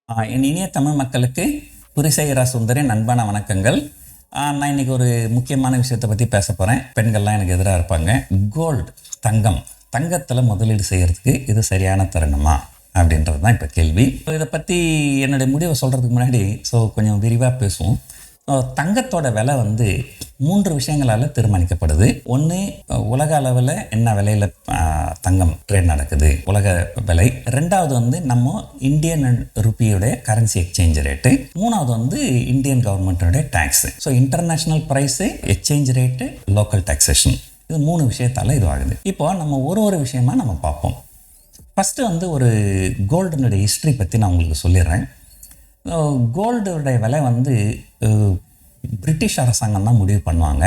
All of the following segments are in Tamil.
என் இனிய தமிழ் மக்களுக்கு புரிசையரா சுந்தரின் அன்பான வணக்கங்கள். நான் இன்னைக்கு ஒரு முக்கியமான விஷயத்தை பற்றி பேச போகிறேன். பெண்கள்லாம் எனக்கு எதிராக இருப்பாங்க. கோல்டு, தங்கத்தில் முதலீடு செய்கிறதுக்கு இது சரியான தருணமா அப்படின்றது தான் இப்போ கேள்வி. இதை பற்றி என்னுடைய முடிவை சொல்கிறதுக்கு முன்னாடி கொஞ்சம் விரிவாக பேசுவோம். தங்கத்தோட விலை வந்து 3 விஷயங்களால் தீர்மானிக்கப்படுது. ஒன்று, உலக அளவில் என்ன விலையில் தங்கம் ட்ரேட் நடக்குது, உலக விலை. ரெண்டாவது வந்து நம்ம இந்தியன் ருப்பியோடைய கரன்சி எக்ஸ்சேஞ்ச் ரேட்டு. மூணாவது வந்து இந்தியன் கவர்மெண்ட்டோடைய tax. International price, exchange rate, local taxation. இது 3 விஷயத்தால் இது ஆகுது. இப்போ நம்ம ஒரு விஷயமா நம்ம பார்ப்போம். ஃபஸ்ட்டு வந்து ஒரு கோல்டுனுடைய ஹிஸ்ட்ரி பற்றி நான் உங்களுக்கு சொல்லிடுறேன். கோல்டுடைய விலை வந்து பிரிட்டிஷ் அரசாங்கம் தான் முடிவு பண்ணுவாங்க.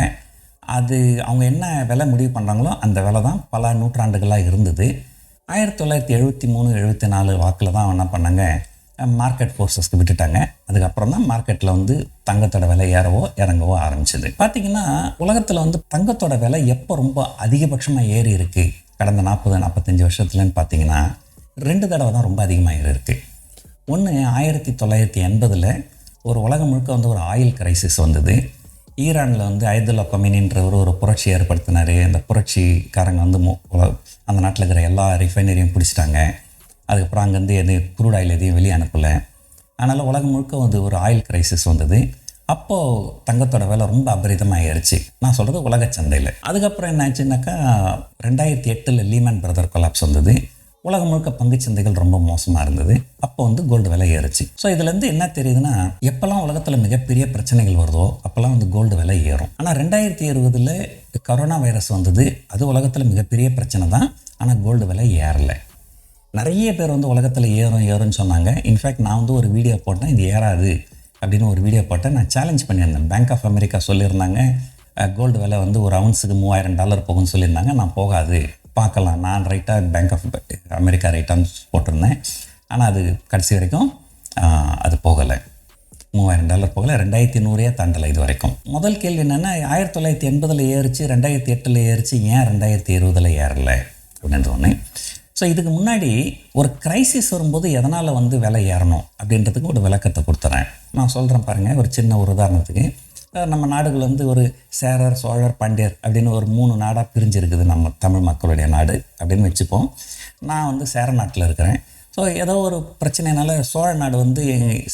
அது அவங்க என்ன விலை முடிவு பண்ணுறாங்களோ அந்த விலை தான் பல நூற்றாண்டுகளாக இருந்தது. 1973-74 வாக்கில் தான் என்ன பண்ணாங்க, மார்க்கெட் ஃபோர்ஸஸ்க்கு விட்டுட்டாங்க. அதுக்கப்புறம் தான் மார்க்கெட்டில் வந்து தங்கத்தோட விலை ஏறவோ இறங்கவோ ஆரம்பிச்சிது. பார்த்திங்கன்னா உலகத்தில் வந்து தங்கத்தோட விலை எப்போ ரொம்ப அதிகபட்சமாக ஏறி இருக்குது கடந்த 40-45 வருஷத்துலன்னு பார்த்தீங்கன்னா 2 தடவை தான் ரொம்ப அதிகமாக ஏறி இருக்குது. ஒன்று, 1980 ஒரு உலகம் முழுக்க வந்து ஒரு ஆயில் கிரைசிஸ் வந்தது. ஈரானில் வந்து அயதுல்லா கொமேனின்றவர் ஒரு புரட்சி ஏற்படுத்தினார். அந்த புரட்சிக்காரங்க வந்து அந்த நாட்டில் இருக்கிற எல்லா ரிஃபைனரியும் பிடிச்சிட்டாங்க. அதுக்கப்புறம் அங்கேருந்து குரூட் ஆயில் எதையும் வெளியே அனுப்பலை. அதனால் உலகம் முழுக்க வந்து ஒரு ஆயில் கிரைசிஸ் வந்தது. அப்போது தங்கத்தோட விலை ரொம்ப அபரிதமாக ஆயிடுச்சு. நான் சொல்கிறது உலக சந்தையில். அதுக்கப்புறம் என்ன ஆச்சுன்னாக்கா 2008 லீமன் பிரதர் கொலாப்ஸ் வந்தது. உலகம் முழுக்க பங்குச்சந்தைகள் ரொம்ப மோசமாக இருந்தது. அப்போ வந்து கோல்டு விலை ஏறுச்சு. இதுலேருந்து என்ன தெரியுதுன்னா, எப்போல்லாம் உலகத்தில் மிகப்பெரிய பிரச்சனைகள் வருதோ அப்போல்லாம் வந்து கோல்டு விலை ஏறும். ஆனால் 2020 கொரோனா வைரஸ் வந்தது. அது உலகத்தில் மிகப்பெரிய பிரச்சனை தான். ஆனால் கோல்டு விலை ஏறலை. நிறைய பேர் வந்து உலகத்தில் ஏறும்னு சொன்னாங்க. இன்ஃபேக்ட் நான் வந்து ஒரு வீடியோ போட்டேன், இது ஏறாது அப்படின்னு ஒரு வீடியோ போட்டேன். நான் சேலஞ்ச் பண்ணியிருந்தேன். பேங்க் ஆஃப் அமெரிக்கா சொல்லியிருந்தாங்க கோல்டு விலை வந்து ஒரு அவுன்ஸுக்கு $3000 போகும்னு சொல்லியிருந்தாங்க. நான் போகாது, பார்க்கலாம், நான் ரைட்டாக பேங்க் ஆஃப் அமெரிக்கா ரைட்டான்னு போட்டிருந்தேன். ஆனால் அது கடைசி வரைக்கும் அது போகலை. $3000 போகலை. 2100 தாண்டலை இது வரைக்கும். முதல் கேள்வி என்னென்னா, 1980 ஏறிச்சு, 2008 ஏறிச்சு, ஏன் 2020 ஏறலை அப்படின்றது ஒன்று. இதுக்கு முன்னாடி ஒரு கிரைசிஸ் வரும்போது எதனால் வந்து விலை ஏறணும் அப்படின்றதுக்கு ஒரு விளக்கத்தை கொடுத்துறேன். நான் சொல்கிறேன் பாருங்கள். ஒரு சின்ன ஒரு உதாரணத்துக்கு, நம்ம நாடுகள் வந்து ஒரு சேரர், சோழர், பாண்டியர் அப்படின்னு ஒரு 3 நாடாக பிரிஞ்சிருக்குது நம்ம தமிழ் மக்களுடைய நாடு அப்படின்னு வச்சுப்போம். நான் வந்து சேர நாட்டில் இருக்கிறேன். ஏதோ ஒரு பிரச்சனைனால சோழ நாடு வந்து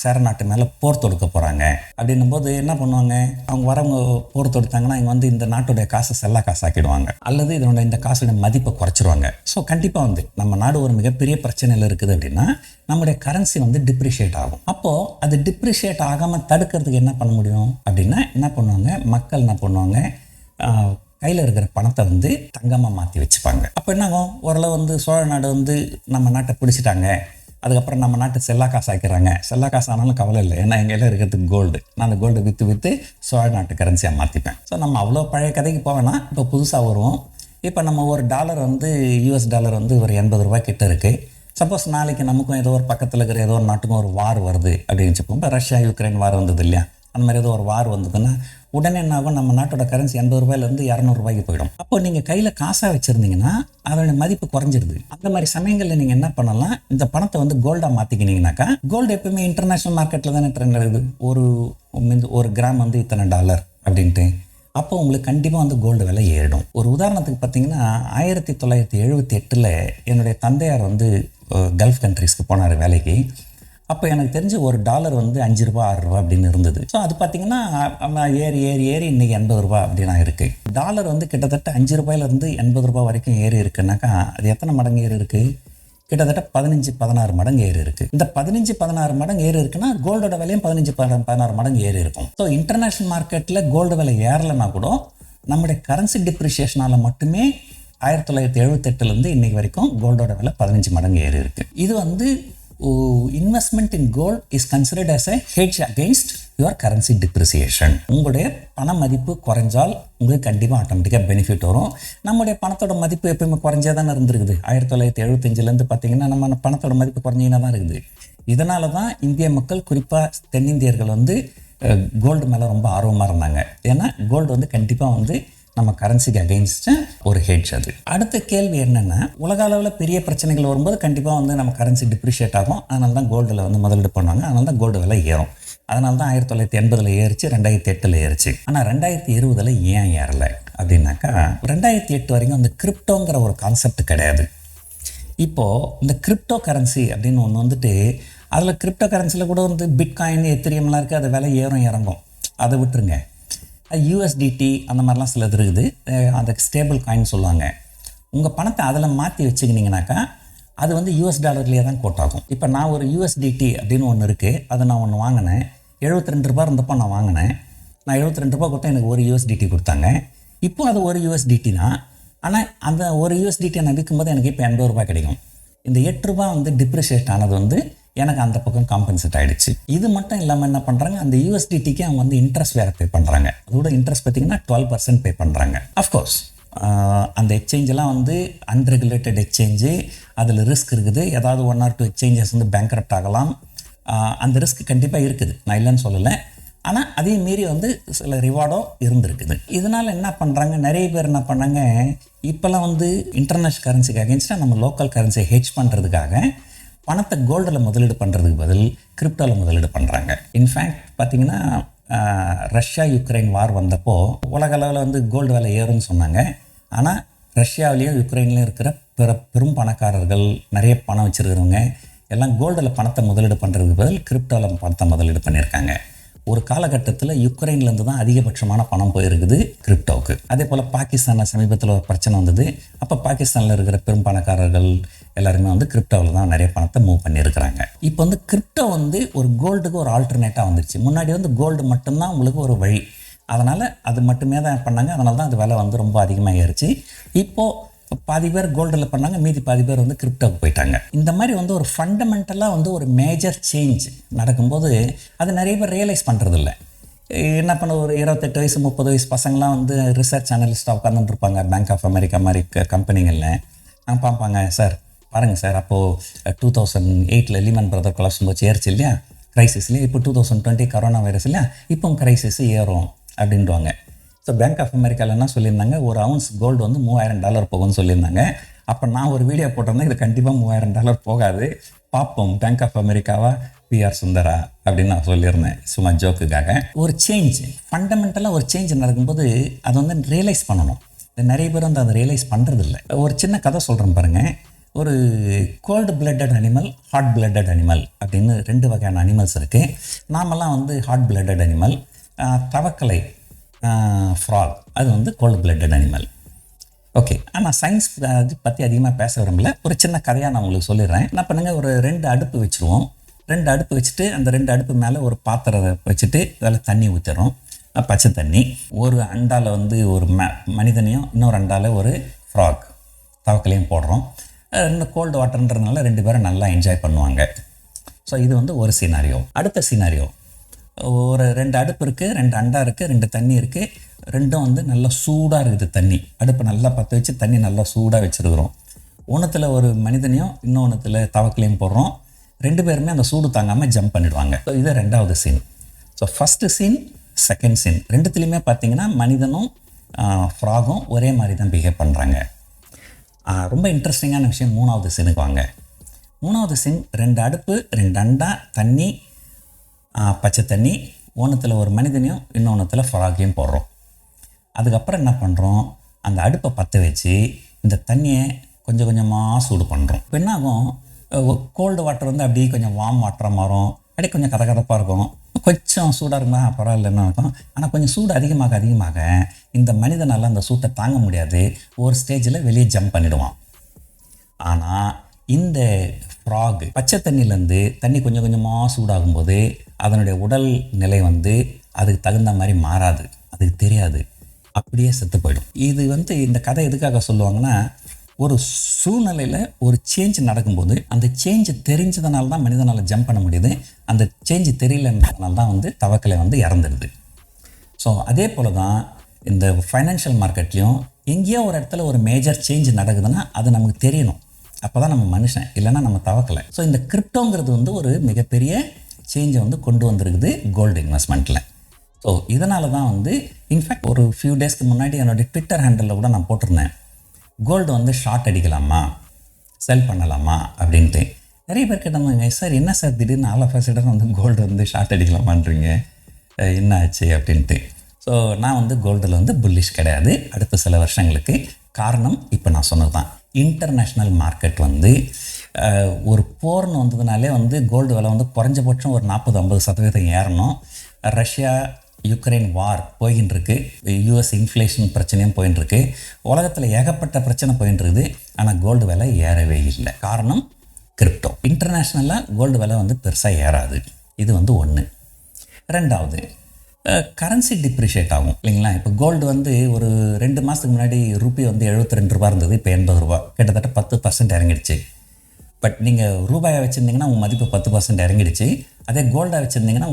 சேர நாட்டு மேலே போர் தொடுக்க போகிறாங்க. அப்படின்னும் போது என்ன பண்ணுவாங்க, அவங்க வரவங்க போர் தொடுத்தாங்கன்னா இங்கே வந்து இந்த நாட்டுடைய காசை செல்லா காசாக்கிடுவாங்க, அல்லது இதனோட இந்த காசுடைய மதிப்பை குறைச்சிருவாங்க. கண்டிப்பாக வந்து நம்ம நாடு ஒரு மிகப்பெரிய பிரச்சனையில் இருக்குது அப்படின்னா நம்முடைய கரன்சி வந்து டிப்ரிஷியேட் ஆகும். அப்போது அது டிப்ரிஷியேட் ஆகாமல் தடுக்கிறதுக்கு என்ன பண்ண முடியும் அப்படின்னா என்ன பண்ணுவாங்க, மக்கள் என்ன பண்ணுவாங்க, கையில் இருக்கிற பணத்தை வந்து தங்கமாக மாற்றி வச்சுப்பாங்க. அப்போ என்னாகும், ஓரளவு வந்து சோழ நாடு வந்து நம்ம நாட்டை பிடிச்சிட்டாங்க. அதுக்கப்புறம் நம்ம நாட்டை செல்லா காசு ஆக்கிறாங்க. செல்லா காசு ஆனாலும் கவலை இல்லை, ஏன்னா எங்கெல்லாம் இருக்கிறதுக்கு கோல்டு. நான் அந்த கோல்டு விற்று சோழ நாட்டு கரன்சியாக மாற்றிப்பேன். நம்ம அவ்வளோ பழைய கதைக்கு போவேன்னா இப்போ புதுசாக வருவோம். இப்போ நம்ம ஒரு டாலர் வந்து US டாலர் வந்து ஒரு $80 கிட்ட இருக்குது. சப்போஸ் நாளைக்கு நமக்கும் ஏதோ ஒரு பக்கத்தில் இருக்கிற ஏதோ ஒரு நாட்டுக்கும் ஒரு வார் வருது அப்படின்னு வச்சுப்போம். இப்போ ரஷ்யா யுக்ரைன் வார் வந்தது இல்லையா, அந்த மாதிரி ஏதோ ஒரு வார் வந்ததுன்னா உடனே என்ன ஆகும், நம்ம நாட்டோட கரன்சி $80 $200 போயிடும். அப்போ நீங்கள் கையில் காசாக வச்சுருந்தீங்கன்னா அதோட மதிப்பு குறைஞ்சிடுது. அந்த மாதிரி சமயங்களில் நீங்கள் என்ன பண்ணலாம், இந்த பணத்தை வந்து கோல்டாக மாற்றிக்கினீங்கன்னாக்கா, கோல்டு எப்பவுமே இன்டர்நேஷ்னல் மார்க்கெட்டில் தானே ட்ரெண்ட் இருக்குது. ஒரு கிராம் வந்து இத்தனை டாலர் அப்படின்ட்டு. அப்போ உங்களுக்கு கண்டிப்பாக வந்து கோல்டு விலை ஏறிடும். ஒரு உதாரணத்துக்கு பார்த்தீங்கன்னா 1978 என்னுடைய தந்தையார் வந்து கல்ஃப் கண்ட்ரீஸ்க்கு போனார் வேலைக்கு. அப்போ எனக்கு தெரிஞ்சு ஒரு டாலர் வந்து $5 $6 அப்படின்னு இருந்தது. அது பார்த்திங்கன்னா ஏறி ஏறி ஏறி இன்றைக்கி $80 அப்படின்னா இருக்குது. டாலர் வந்து கிட்டத்தட்ட $5 $80 வரைக்கும் ஏறி இருக்குன்னாக்கா அது எத்தனை மடங்கு ஏறி இருக்குது, கிட்டத்தட்ட 15-16 மடங்கு ஏறி இருக்குது. இந்த 15-16 மடங்கு ஏறி இருக்குன்னா கோல்டோட விலையும் 15-16 மடங்கு ஏறி இருக்கும். இன்டர்நேஷ்னல் மார்க்கெட்டில் கோல்டு விலை ஏறலைன்னா கூட நம்முடைய கரன்சி டிப்ரிஷியேஷனால் மட்டுமே 1978 இன்றைக்கி வரைக்கும் கோல்டோட விலை 15 மடங்கு ஏறி இருக்குது. இது வந்து investment in gold is considered as a hedge against your currency depreciation. உங்களுடைய பண மதிப்பு குறைஞ்சால் உங்களுக்கு கண்டிப்பாக ஆட்டோமேட்டிக்காக பெனிஃபிட் வரும். நம்முடைய பணத்தோட மதிப்பு எப்பயுமே குறைஞ்சே தானே இருந்திருக்குது. 1975 பார்த்தீங்கன்னா நம்ம பணத்தோட மதிப்பு குறைஞ்சிங்கன்னா தான் இருக்குது. இதனால தான் இந்திய மக்கள், குறிப்பாக தென்னிந்தியர்கள் வந்து கோல்டு மேலே ரொம்ப ஆர்வமாக இருந்தாங்க. ஏன்னா கோல்டு வந்து கண்டிப்பாக வந்து நம்ம கரன்சிக்கு அகெயின்ஸ்ட் ஒரு ஹெட்ஜ் அது. அடுத்த கேள்வி என்னென்னா, உலக அளவில் பெரிய பிரச்சனைகள் வரும்போது கண்டிப்பாக வந்து நம்ம கரன்சி டிப்ரிஷியேட் ஆகும். அதனால தான் கோல்டில் வந்து முதலீடு பண்ணுவாங்க. அதனால தான் கோல்டு விலை ஏறும். அதனால தான் 1980 ஏறிச்சு, 2008 ஏறிச்சு. ஆனால் 2020 ஏன் ஏறலை அப்படின்னாக்கா, 2008 வரைக்கும் அந்த கிரிப்டோங்கிற ஒரு கான்செப்ட் கிடையாது. இப்போது இந்த கிரிப்டோ கரன்சி அப்படின்னு ஒன்று வந்துட்டு, அதில் கிரிப்டோ கரன்சியில் கூட வந்து பிட்காயின், எத்திரியம்லாம் இருக்குது. அது விலை ஏறும் இறங்கும், அதை விட்டுருங்க. யூஎஸ்டிடி அந்த மாதிரிலாம் சிலது இருக்குது, அந்த ஸ்டேபிள் காயின் சொல்லுவாங்க. உங்கள் பணத்தை அதில் மாற்றி வச்சுக்கினீங்கனாக்கா அது வந்து US டாலர்லேயே தான் கோட் ஆகும். இப்போ நான் ஒரு USDT அப்படின்னு ஒன்று இருக்குது, அதை நான் ஒன்று வாங்கினேன். 72 ரூபா இருந்தப்போ நான் வாங்கினேன். நான் 72 ரூபா கொடுத்தா எனக்கு ஒரு USDT கொடுத்தாங்க. இப்போ அது ஒரு USDT தான். ஆனால் அந்த ஒரு USDT நான் விற்கும்போது எனக்கு இப்போ 80 ரூபா கிடைக்கும். இந்த 8 ரூபா வந்து டிப்ரிஷியேட் ஆனது வந்து எனக்கு அந்த பக்கம் காம்பன்சேட் ஆகிடுச்சு. இது மட்டும் இல்லாமல் என்ன பண்ணுறாங்க, அந்த USDTக்கு அவங்க வந்து இன்ட்ரெஸ்ட் வேறு பே பண்ணுறாங்க. அதோட இன்ட்ரெஸ்ட் பார்த்திங்கன்னா 12% பே பண்ணுறாங்க. அஃப்கோர்ஸ் அந்த எக்ஸ்சேஞ்செல்லாம் வந்து அன்ரெகுலேட்டட் எக்ஸ்சேஞ்சு, அதில் ரிஸ்க் இருக்குது. ஏதாவது 1 or 2 எக்ஸ்சேஞ்சஸ் வந்து பேங்க்ரப்ட் ஆகலாம். அந்த ரிஸ்க் கண்டிப்பாக இருக்குது, நான் இல்லைன்னு சொல்லலை. ஆனால் அதே மீறி வந்து சில ரிவார்டோ இருந்திருக்குது. இதனால் என்ன பண்ணுறாங்க, நிறைய பேர் என்ன பண்ணாங்க, இப்போல்லாம் வந்து இன்டர்நேஷ்னல் கரன்சிக்கு அகேன்ஸ்டாக நம்ம லோக்கல் கரன்சியை ஹெட்ஜ் பண்ணுறதுக்காக பணத்தை கோல்டில் முதலீடு பண்ணுறதுக்கு பதில் கிரிப்டோவில் முதலீடு பண்ணுறாங்க. இன்ஃபேக்ட் பார்த்திங்கன்னா, ரஷ்யா யுக்ரைன் வார் வந்தப்போ உலக அளவில் வந்து கோல்டு விலை ஏறும்னு சொன்னாங்க. ஆனால் ரஷ்யாவிலையும் யுக்ரைன்லேயும் இருக்கிற பெரும் பணக்காரர்கள், நிறைய பணம் வச்சுருக்கிறவங்க எல்லாம் கோல்டில் பணத்தை முதலீடு பண்ணுறதுக்கு பதில் கிரிப்டோவில் பணத்தை முதலீடு பண்ணியிருக்காங்க. ஒரு காலகட்டத்தில் யுக்ரைன்லேருந்து தான் அதிகபட்சமான பணம் போயிருக்குது கிரிப்டோவுக்கு. அதே போல் பாகிஸ்தானில் சமீபத்தில் ஒரு பிரச்சனை வந்தது. அப்போ பாகிஸ்தானில் இருக்கிற பெரும் பணக்காரர்கள் எல்லாருமே வந்து கிரிப்டோவில் தான் நிறைய பணத்தை மூவ் பண்ணியிருக்கிறாங்க. இப்போ வந்து கிரிப்டோ வந்து ஒரு கோல்டுக்கு ஒரு ஆல்டர்னேட்டாக வந்துருச்சு. முன்னாடி வந்து கோல்டு மட்டும்தான் உங்களுக்கு ஒரு வழி, அதனால் அது மட்டுமே தான் பண்ணாங்க. அதனால தான் அது விலை வந்து ரொம்ப அதிகமாக ஏறிச்சு. இப்போது பாதி பேர் கோல்டில் பண்ணாங்க, மீதி பாதி பேர் வந்து கிரிப்டோவுக்கு போயிட்டாங்க. இந்த மாதிரி வந்து ஒரு ஃபண்டமெண்டலாக வந்து ஒரு மேஜர் சேஞ்ச் நடக்கும்போது அது நிறைய பேர் ரியலைஸ் பண்ணுறதில்ல. என்ன பண்ண, ஒரு 28 வயசு 30 வயசு பசங்களாம் வந்து ரிசர்ச் அனலிஸ்ட்டாக உட்காந்துட்டுருப்பாங்க பேங்க் ஆஃப் அமெரிக்கா மாதிரி கம்பெனிகளில். அவங்க பார்ப்பாங்க, சார் பாருங்கள் சார், அப்போது 2008 லீமன் பிரதர் கொலாப்ஸ் போச்சு, ஏறிச்சு இல்லையா க்ரைசிஸ்லேயே. இப்போ 2020 கரோனா வைரஸ் இல்லையா, இப்போ க்ரைசிஸ் ஏறும் அப்படின்வாங்க. ஸோ பேங்க் ஆஃப் அமெரிக்காவில் என்ன சொல்லியிருந்தாங்க, ஒரு அவுன்ஸ் கோல்டு வந்து $3000 போகும்னு சொல்லியிருந்தாங்க. அப்போ நான் ஒரு வீடியோ போட்டிருந்தேன், இது கண்டிப்பாக $3000 போகாது, பார்ப்போம் பேங்க் ஆஃப் அமெரிக்காவா பிஆர் சுந்தரா அப்படின்னு நான் சொல்லியிருந்தேன், சும்மா ஜோக்குக்காக. ஒரு சேஞ்ச், ஃபண்டமெண்டலாக ஒரு சேஞ்ச் நடக்கும்போது அதை வந்து ரியலைஸ் பண்ணணும். நிறைய பேர் வந்து அதை ரியலைஸ் பண்ணுறதில்ல. ஒரு சின்ன கதை சொல்கிறேன் பாருங்கள். ஒரு cold blooded animal, hot blooded animal அப்படின்னு 2 வகையான அனிமல்ஸ் இருக்குது. நாமெல்லாம் வந்து ஹாட் பிளட்டட் அனிமல். தவக்கலை ஃப்ராக் அது வந்து கோல்டு பிளட்டட் அனிமல். ஓகே, ஆனால் சயின்ஸ் பற்றி அதிகமாக பேச விரும்பல. ஒரு சின்ன கதையாக நான் உங்களுக்கு சொல்லிடுறேன். என்ன பண்ணுங்கள், ஒரு 2 அடுப்பு வச்சுருவோம். 2 அடுப்பு வச்சுட்டு அந்த 2 அடுப்பு மேலே ஒரு பாத்திரத்தை வச்சுட்டு அதில் தண்ணி ஊற்றிடுறோம், பச்சை தண்ணி. ஒரு அண்டாவில் வந்து ஒரு மனிதனையும், இன்னொரு அண்டாவில் ஒரு ஃப்ராக் தவக்கலையும் போடுறோம். 2 கோல்டு வாட்டர்ன்றதுனால 2 பேரும் நல்லா என்ஜாய் பண்ணுவாங்க. ஸோ இது வந்து ஒரு சினாரியோ. அடுத்த சினாரியோ, ஒரு 2 அடுப்பு இருக்குது, 2 அண்டா இருக்குது, 2 தண்ணி இருக்குது. 2ம் வந்து நல்லா சூடாக இருக்குது தண்ணி. அடுப்பு நல்லா பற்ற வச்சு தண்ணி நல்லா சூடாக வச்சுருக்கிறோம். ஒன்றுத்தில் ஒரு மனிதனையும் இன்னொன்றுத்தில் தவக்கலையும் போடுறோம். 2 பேருமே அந்த சூடு தாங்காமல் ஜம்ப் பண்ணிடுவாங்க. ஸோ இது 2வது scene. So first scene, second scene, 2த்துலேயுமே பார்த்தீங்கன்னா மனிதனும் ஃப்ராகும் ஒரே மாதிரி தான் பிஹேவ் பண்ணுறாங்க. ரொம்ப இன்ட்ரெஸ்டிங்கான விஷயம் 3வது சீனுக்கு வாங்க. 3வது சீன், 2 அடுப்பு, 2 அண்டா, தண்ணி, பச்சை தண்ணி. ஒன்றுத்தில் ஒரு மனிதனையும் இன்னொன்றுத்தில் ஃப்ராகையும் போடுறோம். அதுக்கப்புறம் என்ன பண்ணுறோம், அந்த அடுப்பை பற்ற வச்சு இந்த தண்ணியை கொஞ்சம் கொஞ்சமாக சூடு பண்ணுறோம். இப்போ என்னாகும், கோல்டு வாட்டர் வந்து அப்படியே கொஞ்சம் வார்ம் வாட்டராக மாறும், அப்படியே கொஞ்சம் கதகதப்பாக இருக்கும். கொஞ்சம் சூடாக இருக்குமா பரவாயில்லன்னு இருக்கும். ஆனால் கொஞ்சம் சூடு அதிகமாக அதிகமாக இந்த மனிதனால் அந்த சூட்டை தாங்க முடியாது, ஒரு ஸ்டேஜில் வெளியே ஜம்ப் பண்ணிவிடுவான். ஆனால் இந்த ஃப்ராக் பச்சை தண்ணியிலேருந்து தண்ணி கொஞ்சம் கொஞ்சமாக சூடாகும்போது அதனுடைய உடல் நிலை வந்து அதுக்கு தகுந்த மாதிரி மாறாது, அதுக்கு தெரியாது, அப்படியே செத்து போயிடும். இது வந்து இந்த கதை எதுக்காக சொல்லுவாங்கன்னா, ஒரு சூழ்நிலையில் ஒரு சேஞ்ச் நடக்கும்போது அந்த சேஞ்சு தெரிஞ்சதுனால தான் மனிதனால் ஜம்ப் பண்ண முடியுது, அந்த சேஞ்சு தெரியலன்றதுனால தான் வந்து தவக்கலை வந்து இறந்துடுது. ஸோ அதே போல் தான் இந்த ஃபைனான்ஷியல் மார்க்கெட்லேயும் எங்கேயோ ஒரு இடத்துல ஒரு மேஜர் சேஞ்ச் நடக்குதுன்னா அது நமக்கு தெரியணும், அப்போ தான் நம்ம மனுஷன், இல்லைன்னா நம்ம தவக்கலை. ஸோ இந்த கிரிப்டோங்கிறது வந்து ஒரு மிகப்பெரிய சேஞ்சை வந்து கொண்டு வந்திருக்குது கோல்டு இன்வெஸ்ட்மெண்ட்டில். ஸோ இதனால தான் வந்து இன்ஃபேக்ட் ஒரு ஃபியூ டேஸ்க்கு முன்னாடி என்னுடைய ட்விட்டர் ஹேண்டலில் கூட நான் போட்டிருந்தேன், கோல்டு வந்து ஷார்ட் அடிக்கலாமா, செல் பண்ணலாமா அப்படின்ட்டு. நிறைய பேர் கேட்டாங்க, சார் என்ன சார் திடீர்னு ஆல் ஆஃப் சடன் வந்து கோல்டு வந்து ஷார்ட் அடிக்கலாமான்றீங்க, என்ன ஆச்சு அப்படின்ட்டு. ஸோ நான் வந்து கோல்டில் வந்து புல்லிஷ் கிடையாது அடுத்த சில வருஷங்களுக்கு. காரணம் இப்போ நான் சொன்னது தான், இன்டர்நேஷ்னல் மார்க்கெட் வந்து ஒரு போர்னு வந்ததுனாலே வந்து கோல்டு விலை வந்து குறைஞ்சபட்சம் ஒரு 40-50% ஏறணும். ரஷ்யா யுக்ரைன் வார் போயின்னு இருக்கு, யூஎஸ் இன்ஃப்ளேஷன் பிரச்சனையும் போயின்னு இருக்கு, உலகத்தில் ஏகப்பட்ட பிரச்சனை போயின்னு இருக்குது. ஆனால் கோல்டு விலை ஏறவே இல்லை. காரணம் கிரிப்டோ. இன்டர்நேஷ்னலாக கோல்டு விலை வந்து பெருசாக ஏறாது. இது வந்து ஒன்று. ரெண்டாவது, கரன்சி டிப்ரிஷியேட் ஆகும் இல்லைங்களா. இப்போ கோல்டு வந்து ஒரு 2 மாதத்துக்கு முன்னாடி ரூபி வந்து 72 ரூபா இருந்தது, இப்போ 80 ரூபா, கிட்டத்தட்ட 10% இறங்கிடுச்சு. பட் நீங்கள் ரூபாயை வச்சுருந்தீங்கன்னா உங்கள் மதிப்பு 10% இறங்கிடுச்சு. அதே கோல்டாக வச்சுருந்தீங்கன்னா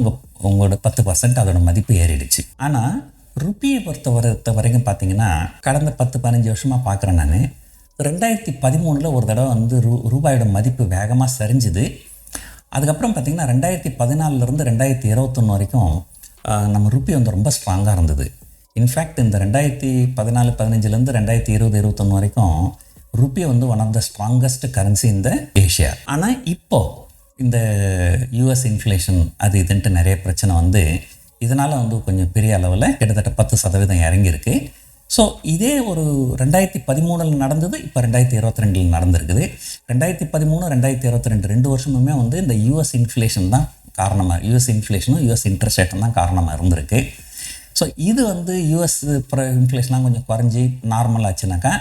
உங்களோட 10% அதோட மதிப்பு ஏறிடுச்சு. ஆனால் ருப்பியை பொறுத்த வரைக்கும் பார்த்தீங்கன்னா கடந்த 10-15 வருஷமாக பார்க்குறேன் நான். 2013 ஒரு தடவை வந்து ரூபாயோட மதிப்பு வேகமாக சரிஞ்சுது. அதுக்கப்புறம் பார்த்திங்கன்னா 2014 2021 வரைக்கும் நம்ம ருப்பி வந்து ரொம்ப ஸ்ட்ராங்காக இருந்தது. இன்ஃபேக்ட் இந்த 2014-15 2020-21 வரைக்கும் ருப்பி வந்து one of the strongest currency இந்த ஏஷியா. ஆனால் இப்போது இந்த யூஎஸ் இன்ஃப்ளேஷன் அது இதுன்ட்டு நிறைய பிரச்சனை வந்து இதனால் வந்து கொஞ்சம் பெரிய அளவில் கிட்டத்தட்ட 10% இறங்கியிருக்கு. ஸோ இதே ஒரு 2013 நடந்தது, இப்போ 2022 நடந்திருக்குது. 2013 2022 2 வருஷமுமே வந்து இந்த யூஎஸ் இன்ஃப்ளேஷன் தான் காரணமாக, யூஎஸ் இன்ஃப்ளேஷனும் யூஎஸ் இன்ட்ரெஸ்ட் ரேட்டும் தான் காரணமாக இருந்திருக்கு. ஸோ இது வந்து யூஎஸ் இன்ஃப்ளேஷன்லாம் கொஞ்சம் குறைஞ்சி நார்மல் ஆச்சுனாக்கா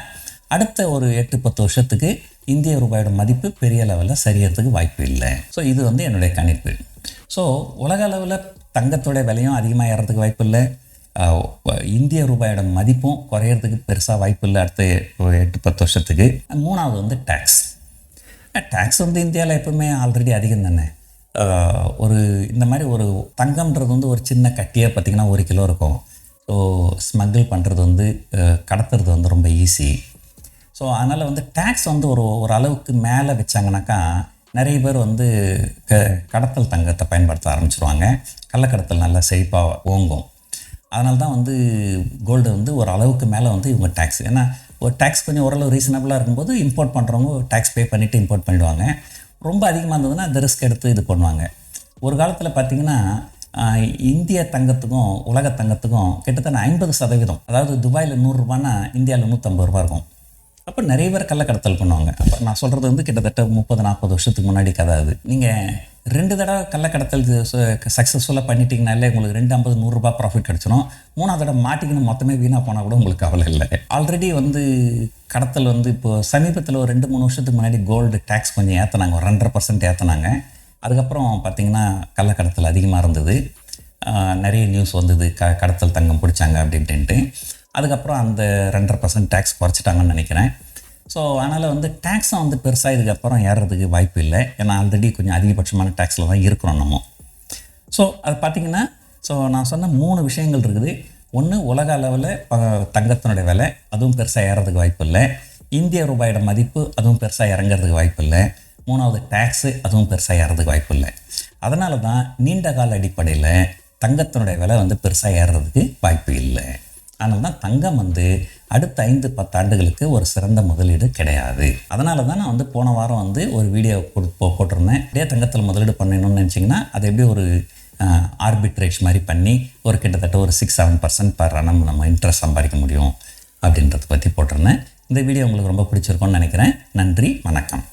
அடுத்த ஒரு 8-10 வருஷத்துக்கு இந்திய ரூபாயோட மதிப்பு பெரிய லெவலில் சரியறதுக்கு வாய்ப்பு இல்லை. ஸோ இது வந்து என்னுடைய கணிப்பு. ஸோ உலக அளவில் தங்கத்தோடைய விலையும் அதிகமாக ஏறதுக்கு வாய்ப்பு இல்லை, இந்திய ரூபாயோட மதிப்பும் குறையிறதுக்கு பெருசாக வாய்ப்பு இல்லை அடுத்த 8-10 வருஷத்துக்கு. மூணாவது வந்து டேக்ஸ் வந்து இந்தியாவில் எப்பவுமே ஆல்ரெடி அதிகம் தானே. ஒரு இந்த மாதிரி ஒரு தங்கம்ன்றது வந்து ஒரு சின்ன கட்டியாக பார்த்திங்கன்னா 1 கிலோ இருக்கும். ஸோ ஸ்மக்கிள் பண்ணுறது வந்து கடத்துறது வந்து ரொம்ப ஈஸி. ஸோ அதனால் வந்து டேக்ஸ் வந்து ஒரு அளவுக்கு மேலே வச்சாங்கனாக்கா நிறைய பேர் வந்து கடத்தல் தங்கத்தை பயன்படுத்த ஆரம்பிச்சிருவாங்க. கள்ளக்கடத்தல் நல்லா செழிப்பாக ஓங்கும். அதனால தான் வந்து கோல்டு வந்து ஒரு அளவுக்கு மேலே வந்து இவங்க டேக்ஸ், ஏன்னா ஒரு டேக்ஸ் கொஞ்சம் ஓரளவு ரீசனபிளாக இருக்கும்போது இம்போர்ட் பண்ணுறவங்க டேக்ஸ் பே பண்ணிவிட்டு இம்போர்ட் பண்ணிவிடுவாங்க. ரொம்ப அதிகமாக இருந்ததுன்னா அந்த ரிஸ்க் எடுத்து இது பண்ணுவாங்க. ஒரு காலத்தில் பார்த்திங்கன்னா இந்திய தங்கத்துக்கும் உலக தங்கத்துக்கும் கிட்டத்தட்ட 50%, அதாவது துபாயில் 100 ரூபான்னா இந்தியாவில் 150 ரூபா இருக்கும். அப்போ நிறைய பேர் கள்ளக்கடத்தல் பண்ணுவாங்க. அப்போ நான் சொல்கிறது வந்து கிட்டத்தட்ட 30-40 வருஷத்துக்கு முன்னாடி கதை. அது நீங்கள் 2 தடவை கள்ளக்கடத்தல் சக்ஸஸ்ஃபுல்லாக பண்ணிட்டீங்கனாலே உங்களுக்கு 250-100 ரூபா ப்ராஃபிட் கிடச்சிடும். 3ஆவது தடவை மாட்டிக்கணும் மொத்தமே வீணாக போனால் கூட உங்களுக்கு கவலை இல்லை. ஆல்ரெடி வந்து கடத்தல் வந்து இப்போது சமீபத்தில் ஒரு 2-3 வருஷத்துக்கு முன்னாடி கோல்டு டேக்ஸ் கொஞ்சம் ஏற்றினாங்க, ஒரு 2.5% ஏற்றினாங்க. அதுக்கப்புறம் பார்த்திங்கன்னா கள்ளக்கடத்தல் அதிகமாக இருந்தது, நிறைய நியூஸ் வந்தது கடத்தல் தங்கம் பிடிச்சாங்க அப்படின்ட்டு. அதுக்கப்புறம் அந்த 2.5% டேக்ஸ் குறைச்சிட்டாங்கன்னு நினைக்கிறேன். ஸோ அதனால் வந்து டேக்ஸை வந்து பெருசாக இதுக்கப்புறம் ஏறுறதுக்கு வாய்ப்பு இல்லை, ஏன்னா ஆல்ரெடி கொஞ்சம் அதிகபட்சமான டேக்ஸில் தான் இருக்கிறோம் நம்ம. ஸோ அது பார்த்திங்கன்னா நான் சொன்ன 3 விஷயங்கள் இருக்குது. ஒன்று, உலக அளவில் தங்கத்தினுடைய விலை அதுவும் பெருசாக ஏறதுக்கு வாய்ப்பு இல்லை. இந்திய ரூபாயோட மதிப்பு அதுவும் பெருசாக இறங்கிறதுக்கு வாய்ப்பு இல்லை. 3ஆவது டேக்ஸு அதுவும் பெருசாக ஏறதுக்கு வாய்ப்பு இல்லை. அதனால தான் நீண்ட கால அடிப்படையில் தங்கத்தினுடைய விலை வந்து பெருசாக ஏறுறதுக்கு வாய்ப்பு இல்லை. அதனால தான் தங்கம் வந்து அடுத்த 5-10 ஆண்டுகளுக்கு ஒரு சிறந்த முதலீடு கிடையாது. அதனால தான் நான் வந்து போன வாரம் வந்து ஒரு வீடியோ போட்டிருந்தேன். இதே தங்கத்தில் முதலீடு பண்ணணும்னு நினச்சிங்கன்னா அதை எப்படி ஒரு ஆர்பிட்ரேஜ் மாதிரி பண்ணி ஒரு கிட்டத்தட்ட ஒரு 6-7% பர் annum நம்ம இன்ட்ரெஸ்ட் சம்பாதிக்க முடியும் அப்படின்றத பற்றி போட்டிருந்தேன். இந்த வீடியோ உங்களுக்கு ரொம்ப பிடிச்சிருக்கும்னு நினைக்கிறேன். நன்றி, வணக்கம்.